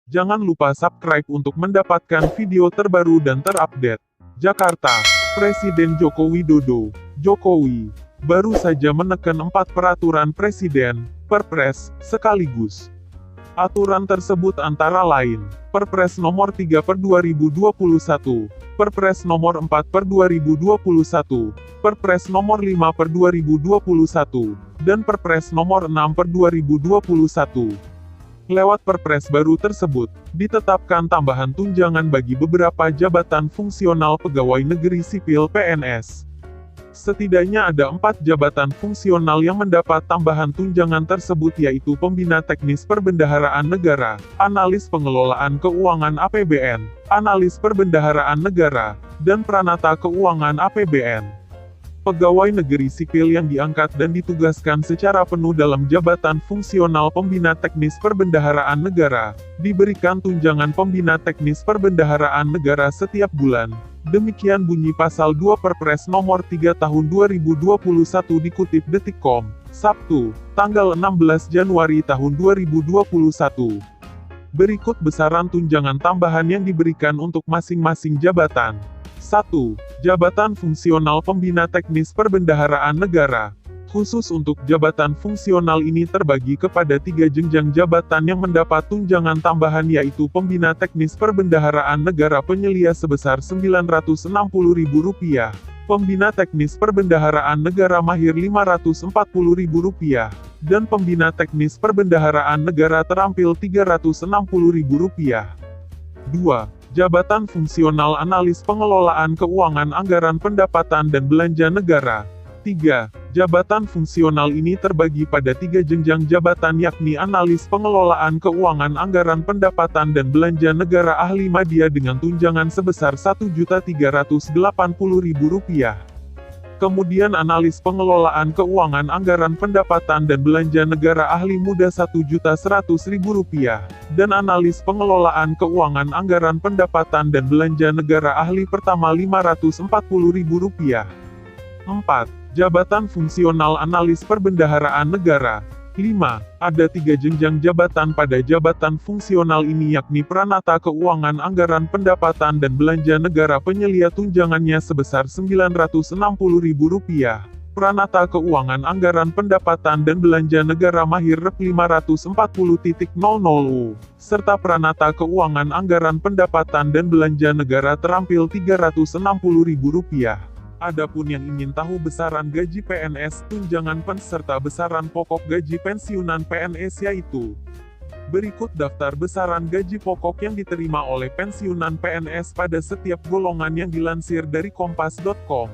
Jangan lupa subscribe untuk mendapatkan video terbaru dan terupdate. Jakarta, Presiden Joko Widodo, Jokowi, baru saja menekan 4 peraturan Presiden, Perpres, sekaligus. Aturan tersebut antara lain, Perpres nomor 3 per 2021, Perpres nomor 4 per 2021, Perpres nomor 5 per 2021, dan Perpres nomor 6 per 2021. Lewat Perpres baru tersebut, ditetapkan tambahan tunjangan bagi beberapa jabatan fungsional pegawai negeri sipil (PNS). Setidaknya ada 4 jabatan fungsional yang mendapat tambahan tunjangan tersebut, yaitu Pembina Teknis Perbendaharaan Negara, Analis Pengelolaan Keuangan APBN, Analis Perbendaharaan Negara, dan Pranata Keuangan APBN. Pegawai negeri sipil yang diangkat dan ditugaskan secara penuh dalam jabatan fungsional Pembina Teknis Perbendaharaan Negara, diberikan tunjangan Pembina Teknis Perbendaharaan Negara setiap bulan. Demikian bunyi pasal 2 Perpres nomor 3 tahun 2021 dikutip Detikcom, Sabtu, tanggal 16 Januari tahun 2021. Berikut besaran tunjangan tambahan yang diberikan untuk masing-masing jabatan. 1. Jabatan Fungsional Pembina Teknis Perbendaharaan Negara. Khusus untuk jabatan fungsional ini terbagi kepada 3 jenjang jabatan yang mendapat tunjangan tambahan, yaitu Pembina Teknis Perbendaharaan Negara penyelia sebesar Rp960.000, Pembina Teknis Perbendaharaan Negara Mahir Rp540.000, dan Pembina Teknis Perbendaharaan Negara Terampil Rp360.000. 2. Jabatan Fungsional Analis Pengelolaan Keuangan Anggaran Pendapatan dan Belanja Negara. 3. Jabatan fungsional ini terbagi pada 3 jenjang jabatan, yakni Analis Pengelolaan Keuangan Anggaran Pendapatan dan Belanja Negara Ahli Madya dengan tunjangan sebesar Rp1.380.000. Kemudian Analis Pengelolaan Keuangan Anggaran Pendapatan dan Belanja Negara Ahli Muda Rp1.100.000, dan Analis Pengelolaan Keuangan Anggaran Pendapatan dan Belanja Negara Ahli Pertama Rp540.000. 4. Jabatan Fungsional Analis Perbendaharaan Negara. 5. Ada 3 jenjang jabatan pada jabatan fungsional ini, yakni Pranata Keuangan Anggaran Pendapatan dan Belanja Negara penyelia tunjangannya sebesar Rp960.000, Pranata Keuangan Anggaran Pendapatan dan Belanja Negara Mahir Rp540.00, serta Pranata Keuangan Anggaran Pendapatan dan Belanja Negara Terampil Rp360.000. Adapun yang ingin tahu besaran gaji PNS, tunjangan serta besaran pokok gaji pensiunan PNS, yaitu berikut daftar besaran gaji pokok yang diterima oleh pensiunan PNS pada setiap golongan yang dilansir dari kompas.com.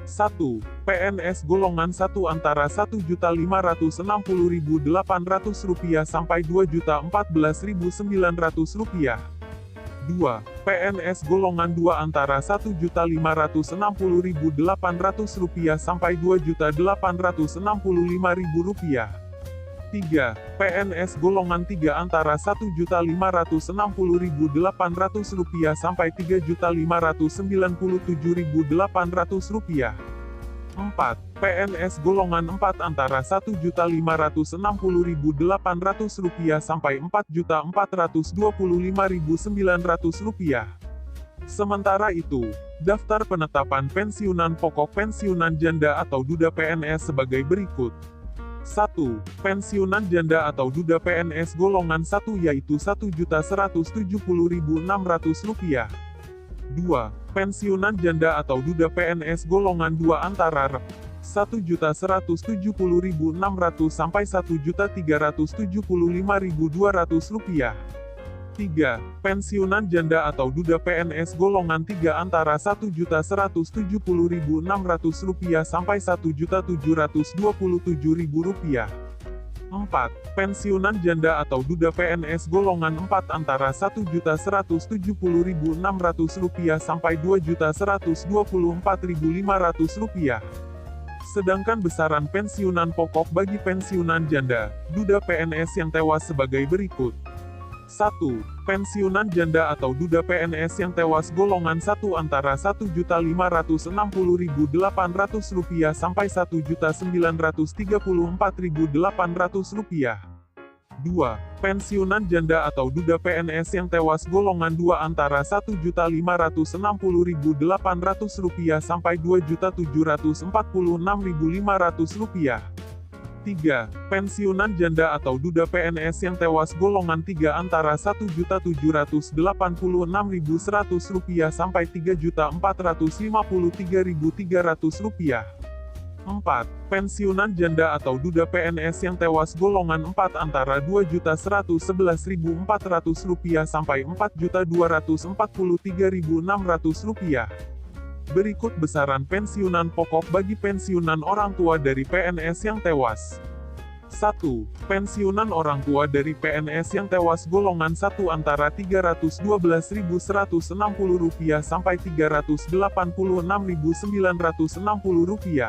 1. PNS golongan 1 antara Rp1.560.800 sampai Rp2.014.900. 2. PNS golongan 2 antara Rp1.560.800 sampai Rp2.865.000. 3. PNS golongan 3 antara Rp1.560.800 sampai Rp3.597.800. 4. PNS golongan 4 antara Rp1.560.800 sampai Rp4.425.900. Sementara itu, daftar penetapan pensiunan pokok pensiunan janda atau duda PNS sebagai berikut. 1. Pensiunan janda atau duda PNS golongan 1 yaitu Rp1.170.600. 2. Pensiunan janda atau duda PNS golongan 2 antara Rp1.170.600 sampai Rp1.375.200. 3. Pensiunan janda atau duda PNS golongan 3 antara Rp1.170.600 sampai Rp1.727.000. 4. Pensiunan janda atau duda PNS golongan 4 antara Rp1.170.600 sampai Rp2.124.500. Sedangkan besaran pensiunan pokok bagi pensiunan janda, duda PNS yang tewas sebagai berikut. 1. Pensiunan janda atau duda PNS yang tewas golongan 1 antara Rp1.560.800 sampai Rp1.934.800. 2. Pensiunan janda atau duda PNS yang tewas golongan 2 antara Rp1.560.800 sampai Rp2.746.500. 3. Pensiunan janda atau duda PNS yang tewas golongan 3 antara Rp1.786.100 sampai Rp3.453.300. 4. Pensiunan janda atau duda PNS yang tewas golongan 4 antara Rp2.111.400 sampai Rp4.243.600. Berikut besaran pensiunan pokok bagi pensiunan orang tua dari PNS yang tewas. 1. Pensiunan orang tua dari PNS yang tewas golongan 1 antara Rp312.160 sampai Rp386.960.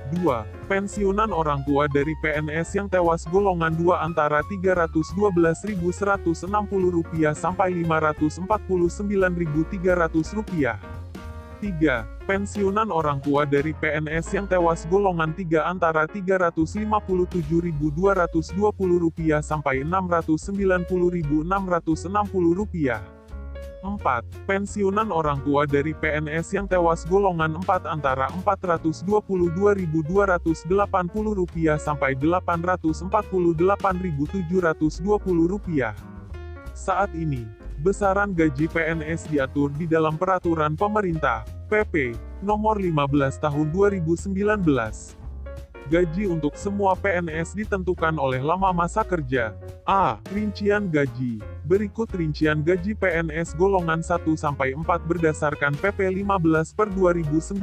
2. Pensiunan orang tua dari PNS yang tewas golongan 2 antara Rp312.160 sampai Rp549.300. 3. Pensiunan orang tua dari PNS yang tewas golongan 3 antara Rp357.220 sampai Rp690.660. 4. Pensiunan orang tua dari PNS yang tewas golongan 4 antara Rp422.280 sampai Rp848.720. Saat ini, besaran gaji PNS diatur di dalam Peraturan Pemerintah, PP, Nomor 15 Tahun 2019. Gaji untuk semua PNS ditentukan oleh lama masa kerja. A. Rincian gaji. Berikut rincian gaji PNS golongan 1 sampai 4 berdasarkan PP 15/2019.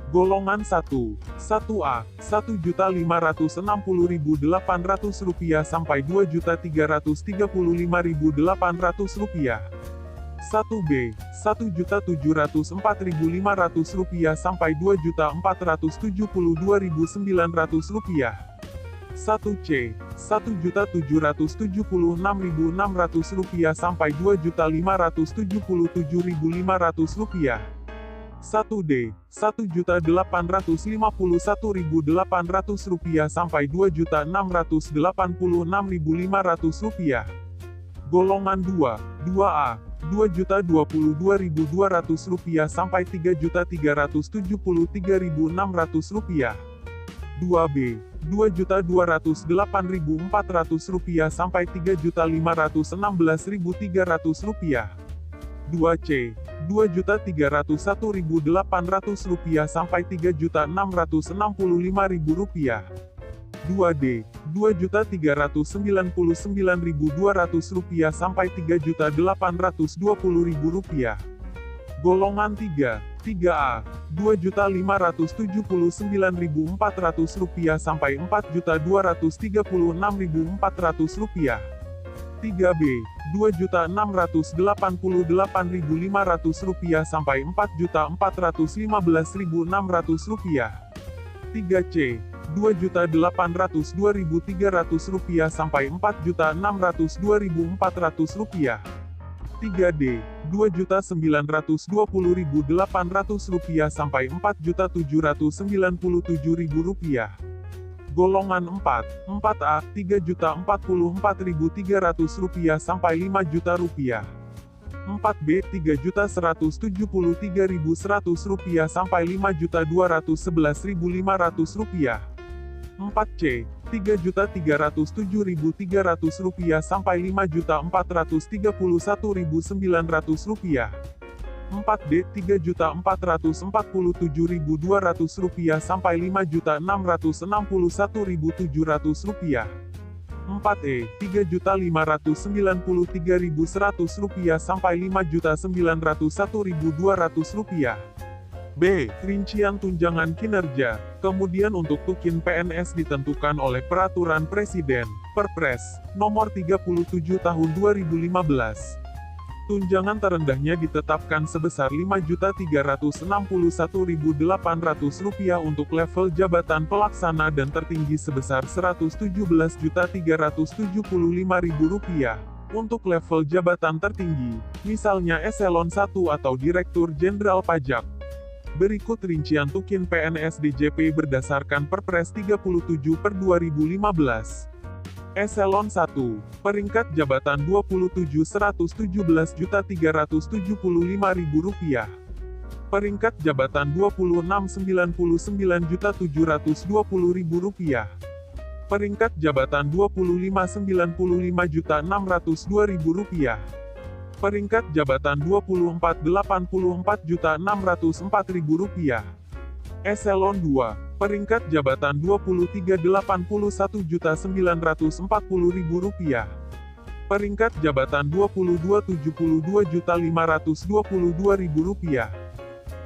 Golongan 1. 1A, Rp1.560.800 sampai Rp2.335.800. 1B, Rp1.704.500 sampai Rp2.472.900. 1C, Rp1.776.600 sampai Rp2.577.500. 1D, Rp1.851.800 sampai Rp2.686.500. Golongan 2, 2A, Rp2.022.200 sampai Rp3.373.600. 2B, Rp2.208.400 sampai Rp3.516.300. 2C, Rp2.301.800 sampai Rp3.665.000. 2D, Rp2.399.200 sampai Rp3.820.000. Golongan 3, 3A, Rp2.579.400 sampai Rp4.236.400. 3B, Rp2.688.500 sampai Rp4.415.600. 3C, Rp2.802.300 sampai Rp4.602.400. 3D, Rp2.920.800 sampai Rp4.797.000. Golongan 4, 4A, Rp3.044.300 sampai Rp5.000.000. 4B, Rp3.173.100 sampai Rp5.211.500. 4C, Rp3.307.300 sampai Rp5.431.900. 4D, Rp3.447.200 sampai Rp5.661.700. 4E, Rp3.593.100 sampai Rp5.901.200. B. Rincian tunjangan kinerja. Kemudian untuk tukin PNS ditentukan oleh Peraturan Presiden, Perpres, Nomor 37 Tahun 2015. Tunjangan terendahnya ditetapkan sebesar Rp5.361.800 untuk level jabatan pelaksana dan tertinggi sebesar Rp117.375.000 untuk level jabatan tertinggi, misalnya eselon 1 atau Direktur Jenderal Pajak. Berikut rincian tukin PNS DJP berdasarkan Perpres 37/2015. Eselon 1, peringkat jabatan 27 117.375.000 rupiah. Peringkat jabatan 26 99.720.000 rupiah. Peringkat jabatan 25 95.602.000 rupiah. Peringkat jabatan 24 84.604.000 rupiah. Eselon 2, peringkat jabatan 23 81.940.000 rupiah. Peringkat jabatan 22 72.522.000 rupiah.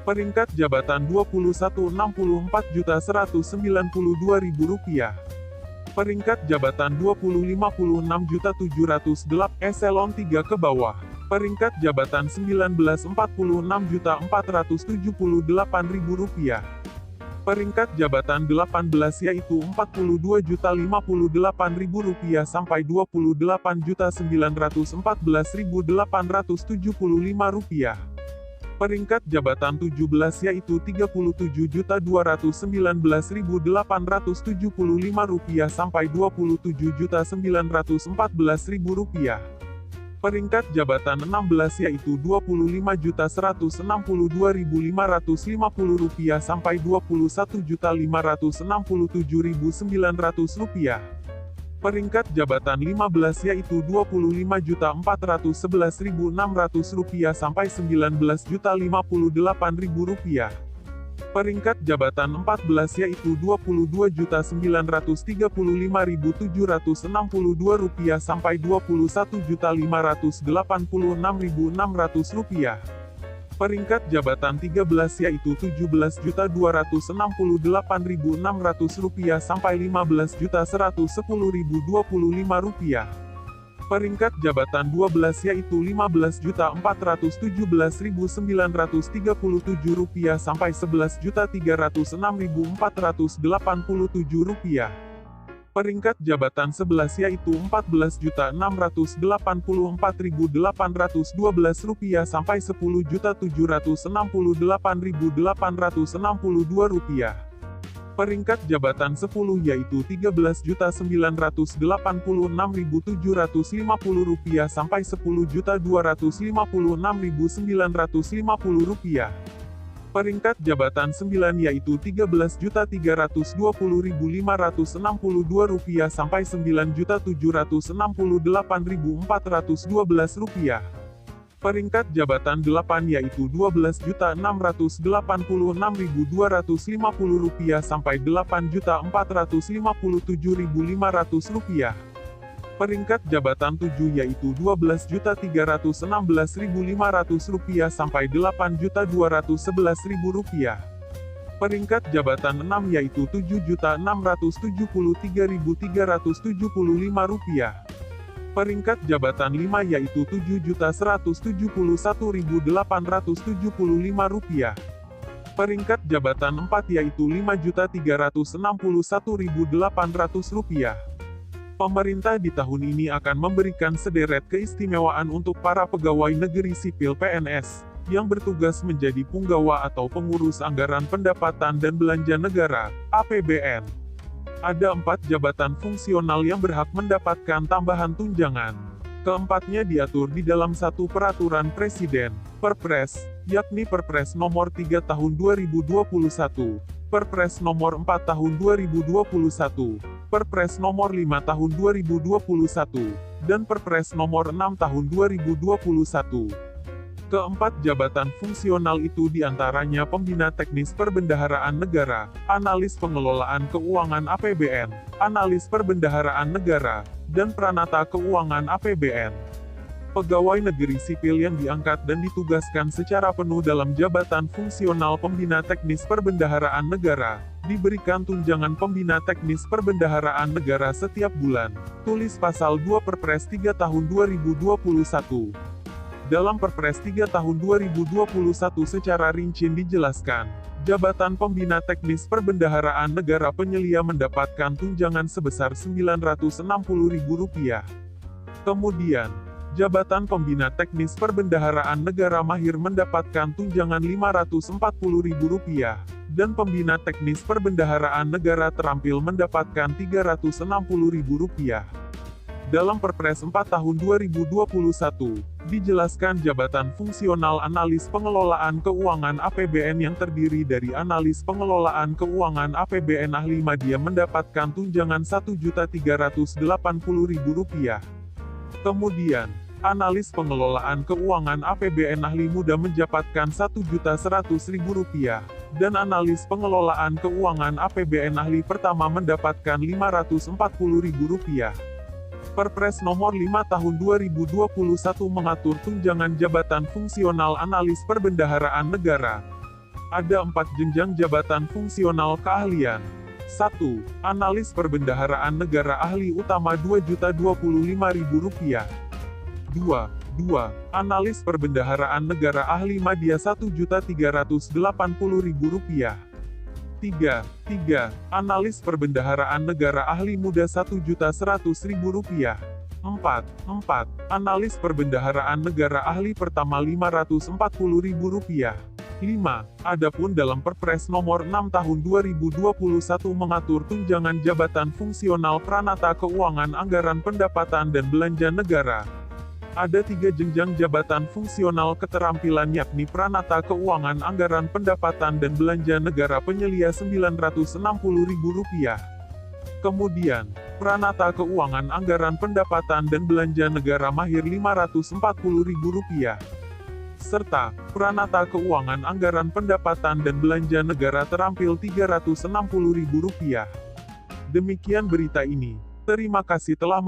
Peringkat jabatan 21 64.192.000 rupiah. Peringkat jabatan 20 56.708. Eselon 3 ke bawah. Peringkat jabatan 19 46.478.000 rupiah. Peringkat jabatan 18 yaitu 42.058.000 rupiah sampai 28.914.875 rupiah. Peringkat jabatan 17 yaitu 37.219.875 rupiah sampai 27.914.000 rupiah. Peringkat jabatan 16 yaitu 25.162.550 rupiah sampai 21.567.900 rupiah. Peringkat jabatan 15 yaitu 25.411.600 rupiah sampai 19.058.000 rupiah. Peringkat jabatan 14 yaitu 22.935.762 rupiah sampai 21.586.600 rupiah. Peringkat jabatan 13 yaitu 17.268.600 rupiah sampai 15.110.025 rupiah. Peringkat jabatan 12 yaitu 15.417.937 rupiah sampai 11.306.487 rupiah. Peringkat jabatan 11 yaitu 14.684.812 rupiah sampai 10.768.862 rupiah. Peringkat jabatan 10 yaitu 13.986.750 rupiah sampai 10.256.950 rupiah. Peringkat jabatan 9 yaitu 13.320.562 rupiah sampai 9.768.412 rupiah. Peringkat jabatan 8 yaitu 12.686.250 rupiah sampai 8.457.500 rupiah. Peringkat jabatan 7 yaitu 12.316.500 rupiah sampai 8.211.000 rupiah. Peringkat jabatan 6 yaitu 7.673.375 rupiah. Peringkat jabatan 5 yaitu 7.171.875 rupiah. Peringkat jabatan 4 yaitu 5.361.800 rupiah. Pemerintah di tahun ini akan memberikan sederet keistimewaan untuk para pegawai negeri sipil PNS, yang bertugas menjadi punggawa atau pengurus anggaran pendapatan dan belanja negara, APBN. Ada 4 jabatan fungsional yang berhak mendapatkan tambahan tunjangan. Keempatnya diatur di dalam satu peraturan Presiden, Perpres, yakni Perpres nomor 3 tahun 2021, Perpres nomor 4 tahun 2021, Perpres nomor 5 tahun 2021, dan Perpres nomor 6 tahun 2021. Keempat jabatan fungsional itu diantaranya Pembina Teknis Perbendaharaan Negara, Analis Pengelolaan Keuangan APBN, Analis Perbendaharaan Negara, dan Pranata Keuangan APBN. Pegawai negeri sipil yang diangkat dan ditugaskan secara penuh dalam jabatan fungsional Pembina Teknis Perbendaharaan Negara, diberikan tunjangan Pembina Teknis Perbendaharaan Negara setiap bulan. Tulis pasal 2 Perpres 3 tahun 2021. Dalam Perpres 3 tahun 2021 secara rinci dijelaskan, jabatan Pembina Teknis Perbendaharaan Negara penyelia mendapatkan tunjangan sebesar Rp960.000. Kemudian, jabatan Pembina Teknis Perbendaharaan Negara Mahir mendapatkan tunjangan Rp540.000. dan pembina teknis perbendaharaan negara terampil mendapatkan Rp360.000. Dalam Perpres 4 tahun 2021, dijelaskan jabatan fungsional analis pengelolaan keuangan APBN yang terdiri dari analis pengelolaan keuangan APBN ahli media mendapatkan tunjangan Rp1.380.000. Kemudian, analis pengelolaan keuangan APBN ahli muda mendapatkan Rp1.100.000, dan analis pengelolaan keuangan APBN ahli pertama mendapatkan Rp540.000. Perpres nomor 5 tahun 2021 mengatur tunjangan jabatan fungsional analis perbendaharaan negara. Ada 4 jenjang jabatan fungsional keahlian. 1. Analis perbendaharaan negara ahli utama Rp2.025.000. 2. Analis perbendaharaan negara ahli media Rp1.380.000. 3. Analis perbendaharaan negara ahli muda Rp1.100.000. 4. Analis perbendaharaan negara ahli pertama Rp540.000. 5. Adapun dalam Perpres nomor 6 tahun 2021 mengatur tunjangan jabatan fungsional Pranata Keuangan Anggaran Pendapatan dan Belanja Negara. Ada 3 jenjang jabatan fungsional keterampilan yakni Pranata Keuangan Anggaran Pendapatan dan Belanja Negara penyelia Rp960.000. Kemudian, Pranata Keuangan Anggaran Pendapatan dan Belanja Negara mahir Rp540.000. Serta, Pranata Keuangan Anggaran Pendapatan dan Belanja Negara terampil Rp360.000. Demikian berita ini. Terima kasih telah